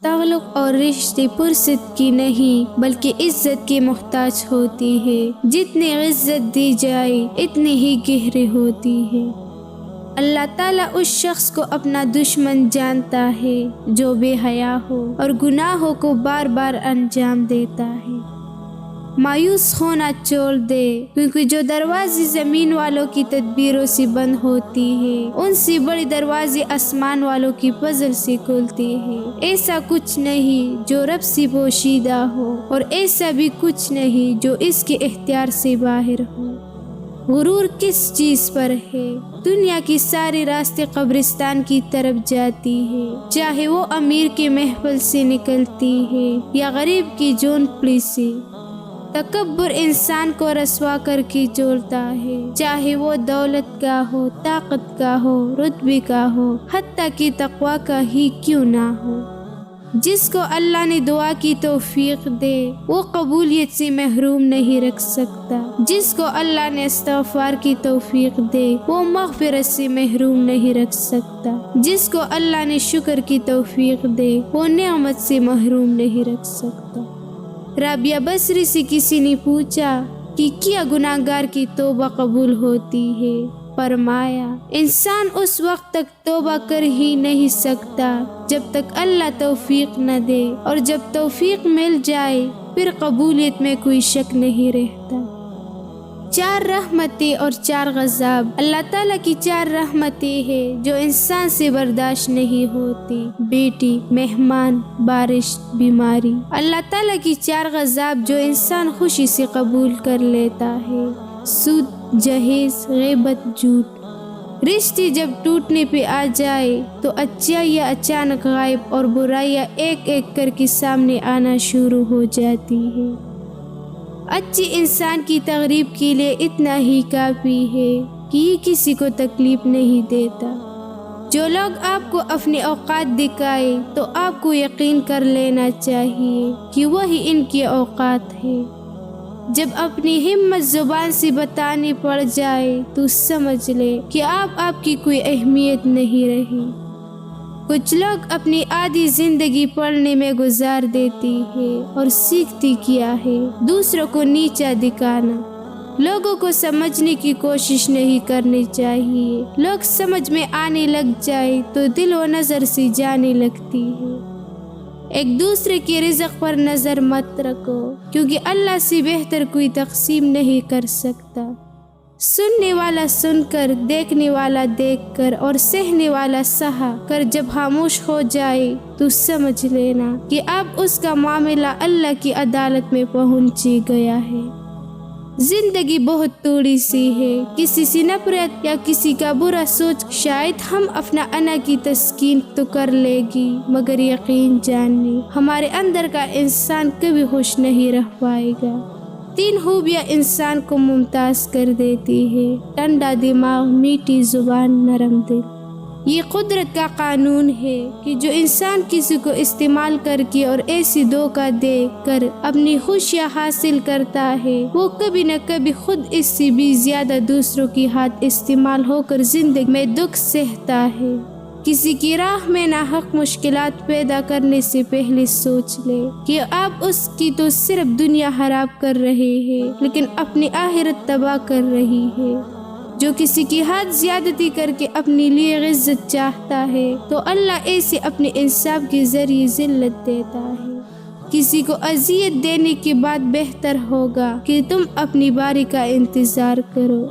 تعلق اور رشتے پرست کی نہیں بلکہ عزت کی محتاج ہوتی ہے۔ جتنی عزت دی جائے اتنی ہی گہری ہوتی ہے۔ اللہ تعالیٰ اس شخص کو اپنا دشمن جانتا ہے جو بے حیا ہو اور گناہوں کو بار بار انجام دیتا ہے۔ مایوس ہونا چھوڑ دے، کیونکہ جو دروازے زمین والوں کی تدبیروں سے بند ہوتی ہے ان سے بڑی دروازے آسمان والوں کی فضل سے کھلتی ہے۔ ایسا کچھ نہیں جو رب سے پوشیدہ ہو اور ایسا بھی کچھ نہیں جو اس کے اختیار سے باہر ہو۔ غرور کس چیز پر ہے؟ دنیا کی سارے راستے قبرستان کی طرف جاتی ہے، چاہے وہ امیر کے محفل سے نکلتی ہے یا غریب کی جھونپڑی سے۔ تکبر انسان کو رسوا کر کے جوڑتا ہے، چاہے وہ دولت کا ہو، طاقت کا ہو، رتبے کا ہو، حتیٰ کہ تقوی کا ہی کیوں نہ ہو۔ جس کو اللہ نے دعا کی توفیق دے وہ قبولیت سے محروم نہیں رکھ سکتا۔ جس کو اللہ نے استغفار کی توفیق دے وہ مغفرت سے محروم نہیں رکھ سکتا۔ جس کو اللہ نے شکر کی توفیق دے وہ نعمت سے محروم نہیں رکھ سکتا۔ رابعہ بصری سے کسی نے پوچھا کہ کیا گناہگار کی توبہ قبول ہوتی ہے؟ فرمایا، انسان اس وقت تک توبہ کر ہی نہیں سکتا جب تک اللہ توفیق نہ دے، اور جب توفیق مل جائے پھر قبولیت میں کوئی شک نہیں رہتا۔ 4 رحمتیں اور 4 غضب۔ اللہ تعالیٰ کی 4 رحمتیں ہیں جو انسان سے برداشت نہیں ہوتی: بیٹی، مہمان، بارش، بیماری۔ اللہ تعالیٰ کی 4 غضب جو انسان خوشی سے قبول کر لیتا ہے: سود، جہیز، غیبت، جھوٹ۔ رشتے جب ٹوٹنے پہ آ جائے تو اچھائیاں اچانک غائب اور برائیاں ایک ایک کر کے سامنے آنا شروع ہو جاتی ہے۔ اچھے انسان کی تقریب کے لیے اتنا ہی کافی ہے کہ یہ کسی کو تکلیف نہیں دیتا۔ جو لوگ آپ کو اپنے اوقات دکھائے تو آپ کو یقین کر لینا چاہیے کہ وہی ان کے اوقات ہے۔ جب اپنی ہمت زبان سے بتانی پڑ جائے تو سمجھ لے کہ آپ کی کوئی اہمیت نہیں رہی۔ کچھ لوگ اپنی آدھی زندگی پڑھنے میں گزار دیتی ہے اور سیکھتی کیا ہے دوسروں کو نیچا دکھانا۔ لوگوں کو سمجھنے کی کوشش نہیں کرنی چاہیے۔ لوگ سمجھ میں آنے لگ جائے تو دل و نظر سے جانے لگتی ہے۔ ایک دوسرے کے رزق پر نظر مت رکھو، کیونکہ اللہ سے بہتر کوئی تقسیم نہیں کر سکتا۔ سننے والا سن کر، دیکھنے والا دیکھ کر اور سہنے والا سہا کر جب خاموش ہو جائے تو سمجھ لینا کہ اب اس کا معاملہ اللہ کی عدالت میں پہنچ گیا ہے۔ زندگی بہت تھوڑی سی ہے، کسی سے نفرت یا کسی کا برا سوچ شاید ہم اپنا انا کی تسکین تو کر لے گی، مگر یقین جاننے ہمارے اندر کا انسان کبھی خوش نہیں رہ پائے گا۔ 3 خوبیاں انسان کو ممتاز کر دیتی ہے: ٹھنڈا دماغ، میٹھی زبان، نرم دل۔ یہ قدرت کا قانون ہے کہ جو انسان کسی کو استعمال کر کے اور ایسی دھوکہ دے کر اپنی خوشیاں حاصل کرتا ہے وہ کبھی نہ کبھی خود اس سے بھی زیادہ دوسروں کی ہاتھ استعمال ہو کر زندگی میں دکھ سہتا ہے۔ کسی کی راہ میں ناحق مشکلات پیدا کرنے سے پہلے سوچ لے کہ آپ اس کی تو صرف دنیا خراب کر رہے ہیں لیکن اپنی آخرت تباہ کر رہی ہے۔ جو کسی کی حد زیادتی کر کے اپنے لیے عزت چاہتا ہے تو اللہ ایسے اپنے انصاف کے ذریعے ذلت دیتا ہے۔ کسی کو اذیت دینے کے بعد بہتر ہوگا کہ تم اپنی باری کا انتظار کرو۔